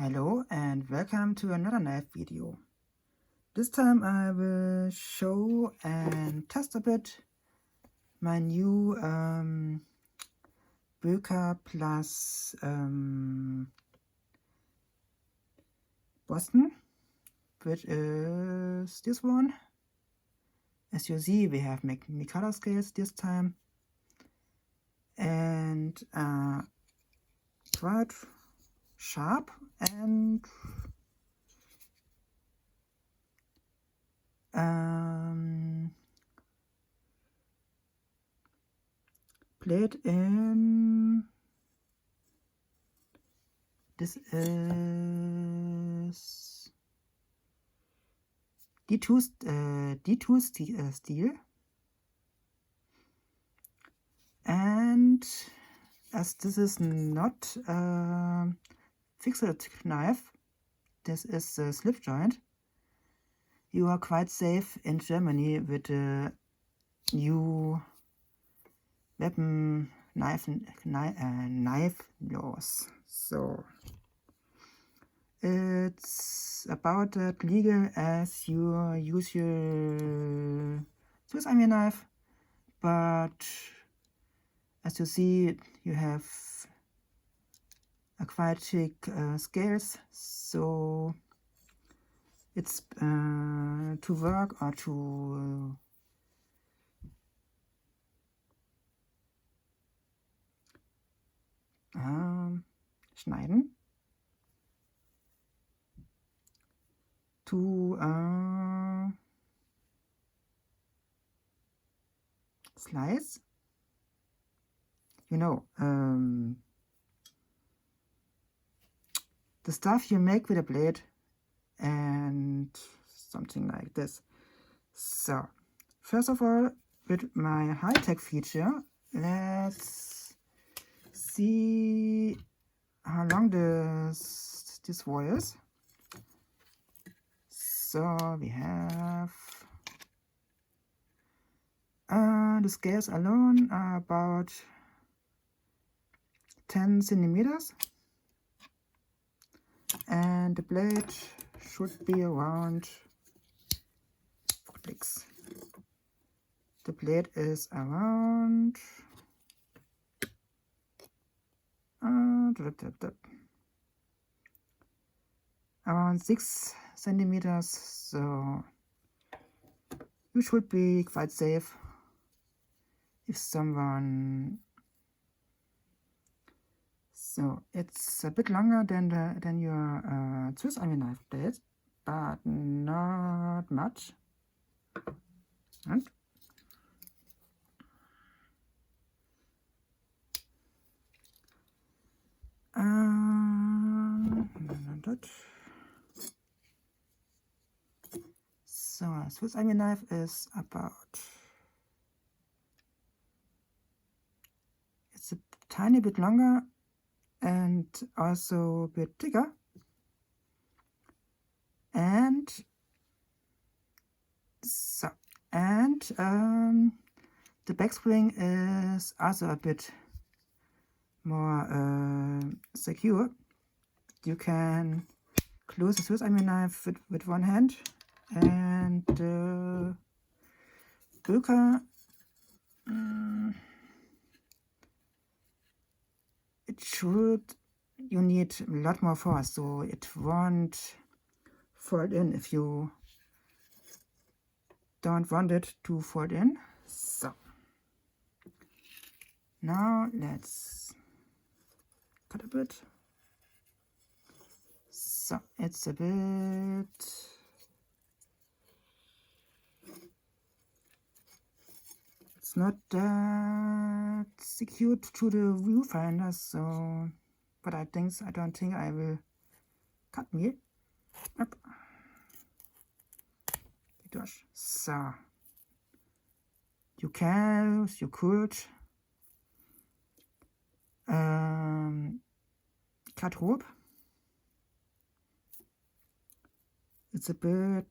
Hello and welcome to another knife video. This time I will show and test a bit my new Böker Plus Boston, which is this one. As you see, we have many color scales this time and quite sharp and blade in. This is D2 steel, and as this is not a fixed knife, this is a Slipjoint. You are quite safe in Germany with the new weapon knife laws. So it's about as legal as you use your Swiss Army knife, but as you see, you have a quite thick scales, so it's to work or to schneiden, to slice, you know, the stuff you make with a blade and something like this. So first of all, with my high-tech feature, let's see how long this wire is. So we have the scales alone are about 10 centimeters, and the blade should be around 4 clicks. The blade is around around 6 centimeters, so you should be quite safe if someone. So it's a bit longer than your Swiss Army knife blade, but not much. And so a Swiss Army knife is about, it's a tiny bit longer and also a bit thicker, and so the back spring is also a bit more secure. You can close the Swiss Army knife with one hand, and the Böker, you need a lot more force, so it won't fold in if you don't want it to fold in. So now let's cut a bit. So it's a bit, it's not that secured to the viewfinder, so, but I don't think I will cut me up. So you could cut rope. It's a bit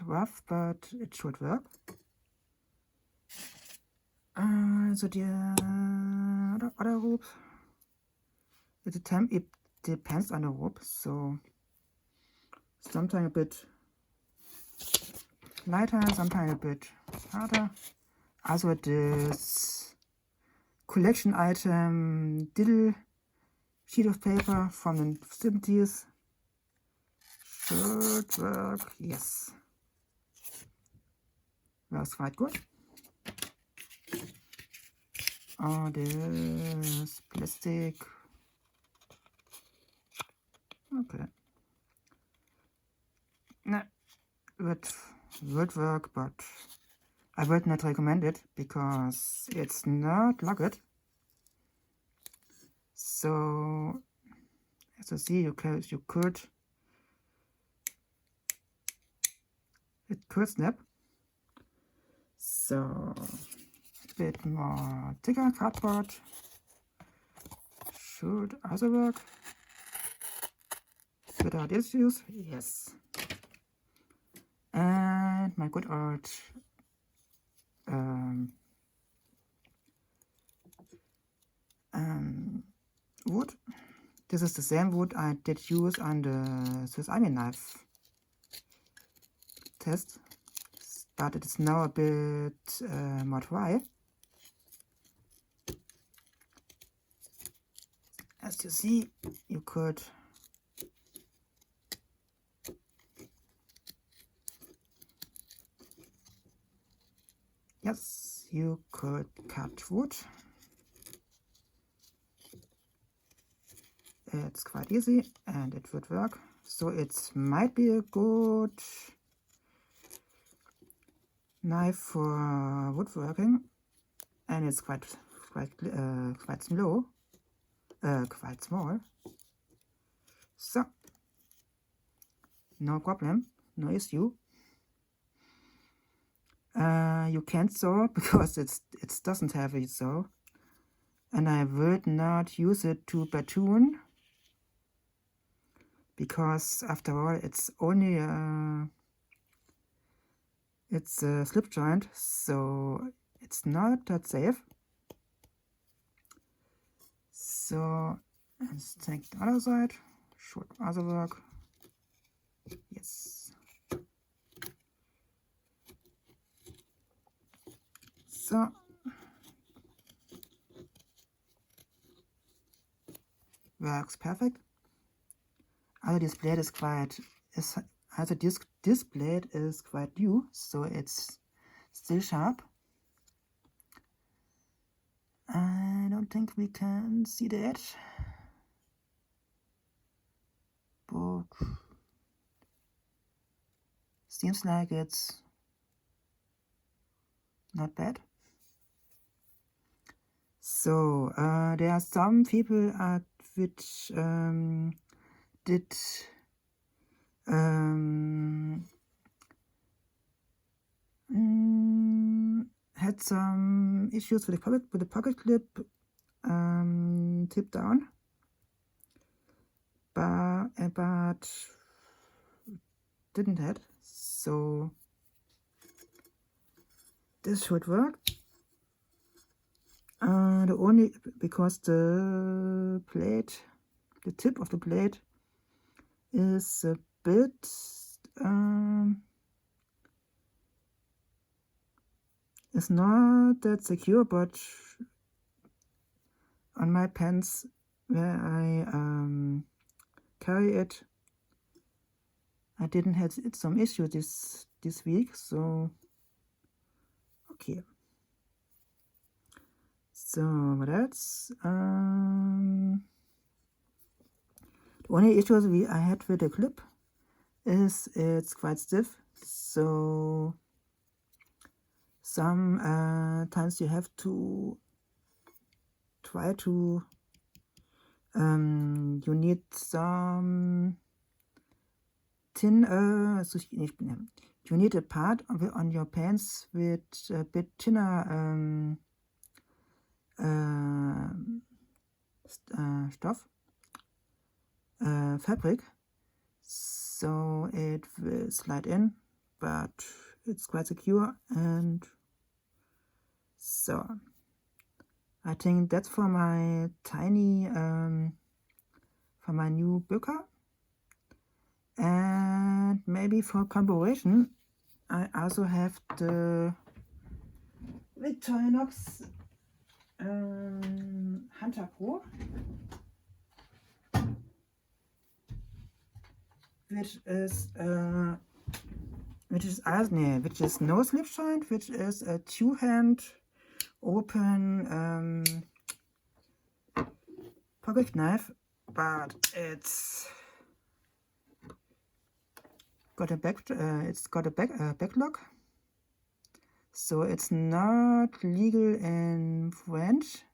rough, but it should work. So the other rope, it depends on the rope. So sometimes a bit lighter, sometimes a bit harder. Also this collection item little sheet of paper from the 70s should work. Yes, works quite good. Oh, this plastic. Okay. No, would work, but I would not recommend it because it's not locked. So as you see, it could snap. So a bit more thicker cardboard should also work without issues. Yes. And my good old wood. This is the same wood I did use on the Swiss Army knife test, but it is now a bit more dry. As you see, you could cut wood. It's quite easy and it would work. So it might be a good knife for woodworking, and it's quite small. So no problem, no issue. You can't saw because it doesn't have a saw, and I would not use it to batoon because after all it's only it's a slip joint, so it's not that safe. So let's take the other side. Should also work. Yes. So works perfect. Also this blade is quite this blade is quite new, so it's still sharp. I don't think we can see the edge, but seems like it's not bad. So there are some people which did had some issues with the pocket clip tip down, but didn't have. So this should work. The only because the tip of the blade is a bit it's not that secure, but on my pens where I carry it, I didn't have some issue this week, so okay. So that's the only issues I had with the clip is it's quite stiff, so some times you have to try to you need some thin you need a part on your pants with a bit thinner fabric, so it will slide in, but it's quite secure. And so I think that's for my tiny for my new Böker. And And maybe for comparison, I also have the Victorinox Hunter Pro, which is no slip joint, which is a two-hand open pocket knife, but it's got a backlog, so it's not legal in French,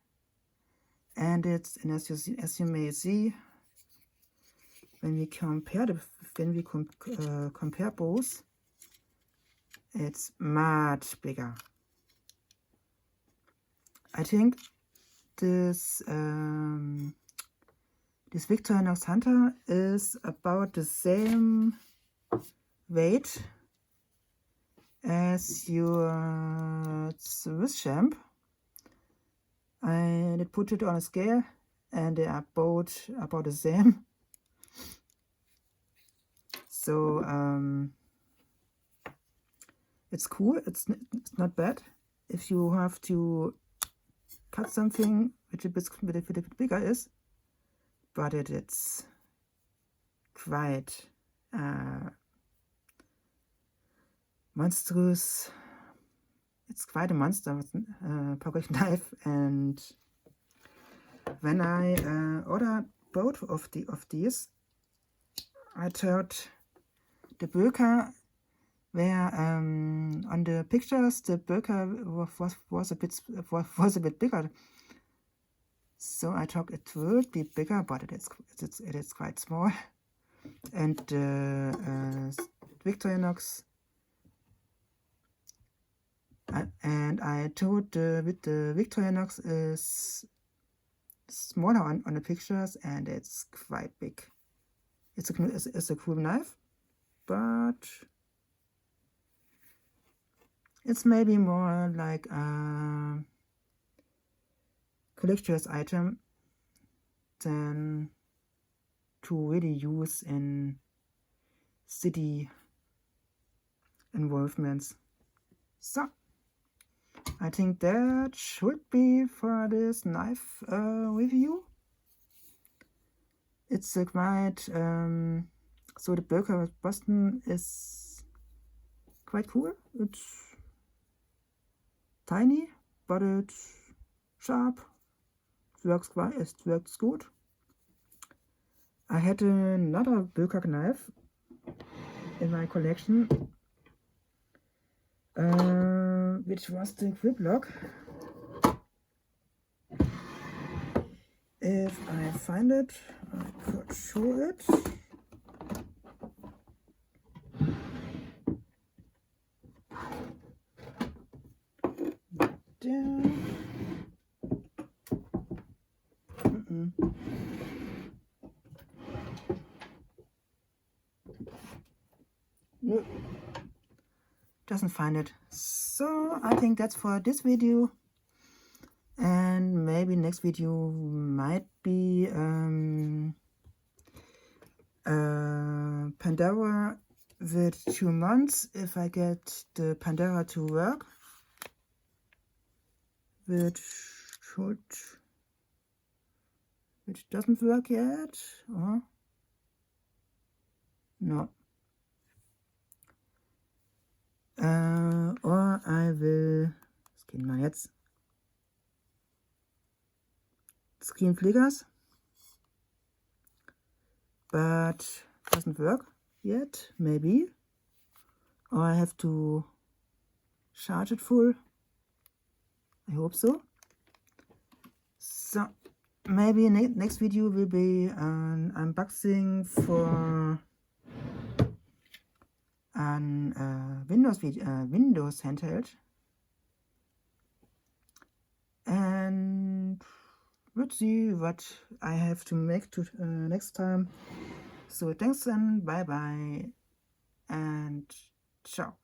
and as you may see, when we compare compare both, it's much bigger. I think this Victorinox Hunter is about the same weight as your Swiss champ. I did put it on a scale and they are both about the same. So it's cool, it's not bad. If you have to cut something which a bit bigger is, but it's quite monstrous. It's quite a monster pocket knife, and when I ordered both of these, I thought the Böker were on the pictures. The Böker was a bit bigger, so I thought it would be bigger, but it is quite small. And Victorinox, and I thought with the Victorinox is smaller on the pictures, and it's quite big. It's a cool knife, but it's maybe more like a collector's item than to really use in city involvements. So I think that should be for this knife review. It's a quite so the Böker Boston is quite cool. It's tiny, but it's sharp. It works good. I had another Böker knife in my collection, which was the grip lock. If I find it, I could show it. There. No, doesn't find it. So I think that's for this video, and maybe next video might be Pandora with 2 months, if I get the Pandora to work, which doesn't work yet, or no. Or I will, was gehen wir jetzt? Screen flickers, but doesn't work yet, maybe. Or I have to charge it full. I hope so. So maybe next video will be an unboxing for an Windows handheld, and let's see what I have to make to next time. So thanks and bye bye and ciao.